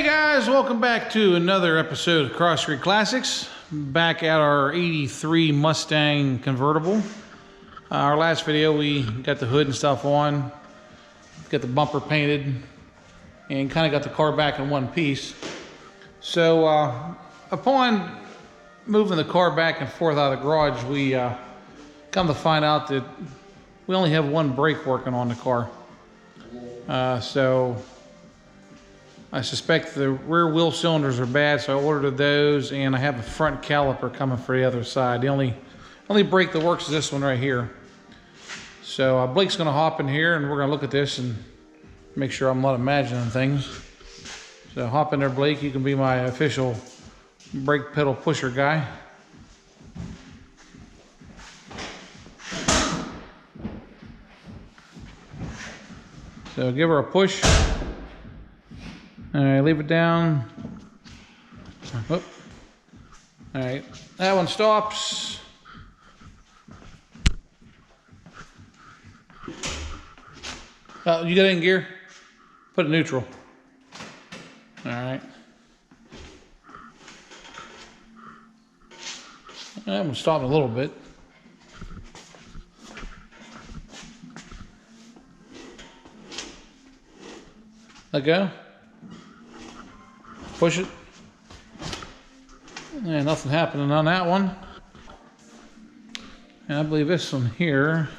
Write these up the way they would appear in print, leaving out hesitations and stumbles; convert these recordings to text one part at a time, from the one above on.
Hey guys, welcome back to another episode of Cross Street Classics. Back at our 83 Mustang convertible. Our last video we got the hood and stuff on, got the bumper painted, and kind of got the car back in one piece. So upon moving the car back and forth out of the garage, we come to find out that we only have one brake working on the car. So I suspect the rear wheel cylinders are bad, so I ordered those, and I have a front caliper coming for the other side. The only brake that works is this one right here. So Blake's gonna hop in here and we're gonna look at this and make sure I'm not imagining things. So hop in there, Blake. You can be my official brake pedal pusher guy. So give her a push. All right, leave it down. Whoop. All right, that one stops. You got it in gear? Put it neutral. All right. That one stopped a little bit. Let go. Push it. Yeah, nothing happening on that one. And I believe this one here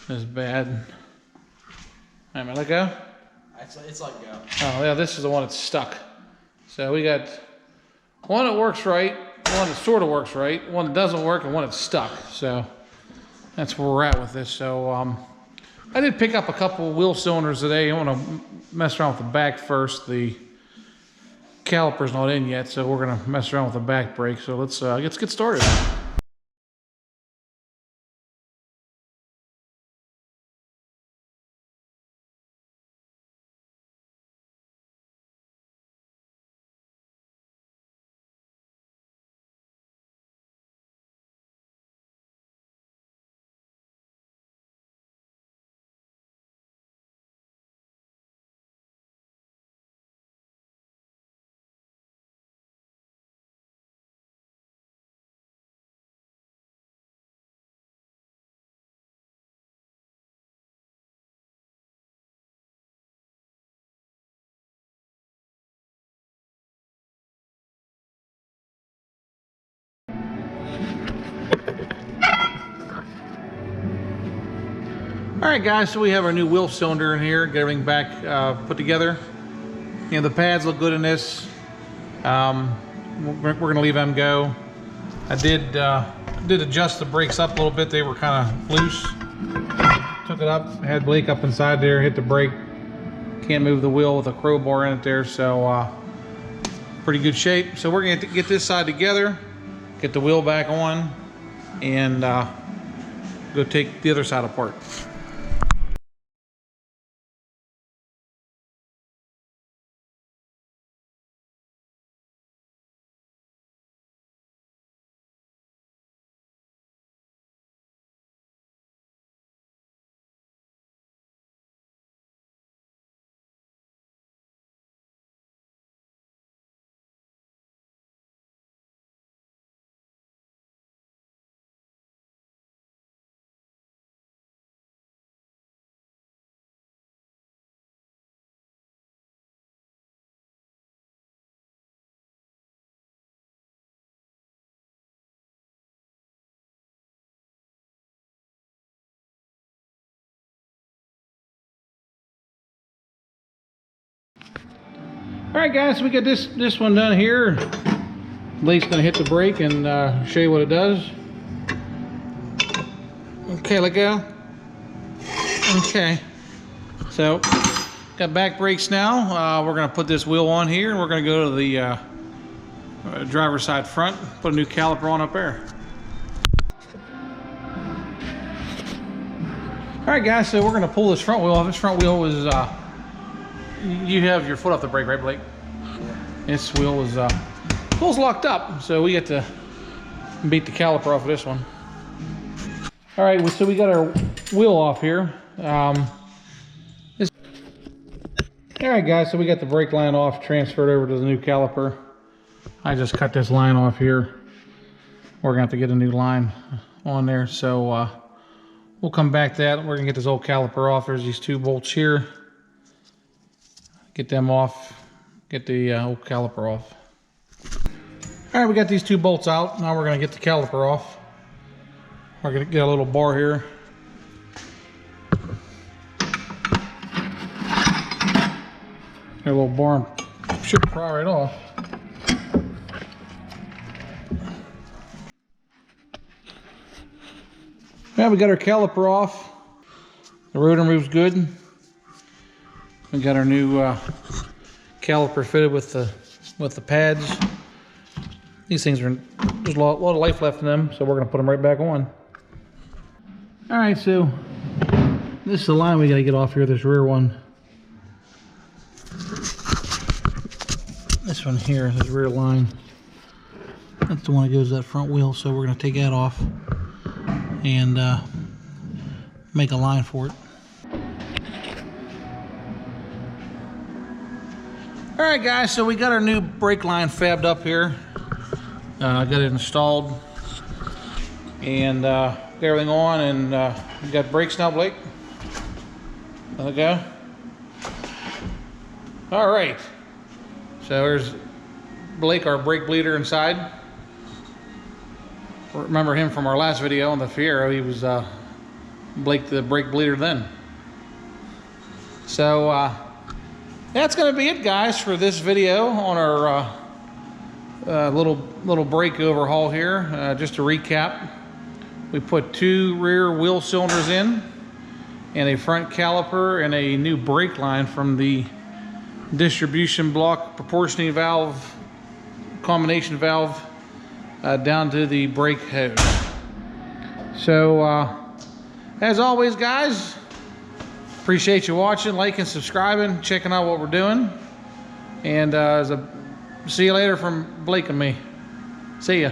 is bad. All right, let go. It's let go. Oh yeah, this is the one that's stuck. So we got one that works right, one that sort of works right, one that doesn't work, and one that's stuck. So that's where we're at with this. So I did pick up a couple wheel cylinders today. I want to mess around with the back first. The caliper's not in yet, so we're gonna mess around with the back brake. So let's get started. All right, guys, so we have our new wheel cylinder in here, get everything back put together. You know, the pads look good in this. We're gonna leave them go. I did adjust the brakes up a little bit. They were kind of loose. Took it up, had Blake up inside there, hit the brake. Can't move the wheel with a crowbar in it there, so pretty good shape. So we're gonna get this side together, get the wheel back on, and go take the other side apart. All right, guys, so we got this one done here. Blake's gonna hit the brake and show you what it does. Okay, let go. Okay, so got back brakes now. We're gonna put this wheel on here, and we're gonna go to the driver's side front, put a new caliper on up there. All right, guys, so we're gonna pull this front wheel off. This front wheel was you have your foot off the brake, right, Blake? Yeah. This wheel was locked up, so we get to beat the caliper off of this one. All right, so we got our wheel off here. All right, guys, so we got the brake line off, transferred over to the new caliper. I just cut this line off here. We're gonna have to get a new line on there, so we'll come back to that. We're gonna get this old caliper off. There's these 2 bolts here. Get them off, get the old caliper off. All right, we got these 2 bolts out. Now we're gonna get the caliper off. We're gonna get a little bar here. Got a little bar, should pry right off. Now we got our caliper off. The rotor moves good. We got our new caliper fitted with the pads. These things are, there's a lot of life left in them, so we're gonna put them right back on. All right, so this is the line we gotta get off here, this rear one. This one here, this rear line. That's the one that goes to that front wheel, so we're gonna take that off and make a line for it. All right, guys, so we got our new brake line fabbed up here. Got it installed and got everything on, and we got brakes now, Blake. There we go. All right, so there's Blake, our brake bleeder inside. Remember him from our last video on the Fiero. He was Blake the brake bleeder then. So that's gonna be it, guys, for this video on our little brake overhaul here. Just to recap, we put 2 rear wheel cylinders in and a front caliper and a new brake line from the distribution block proportioning valve, combination valve, down to the brake hose. So as always, guys, appreciate you watching, liking, subscribing, checking out what we're doing, and see you later from Blake and me. See ya.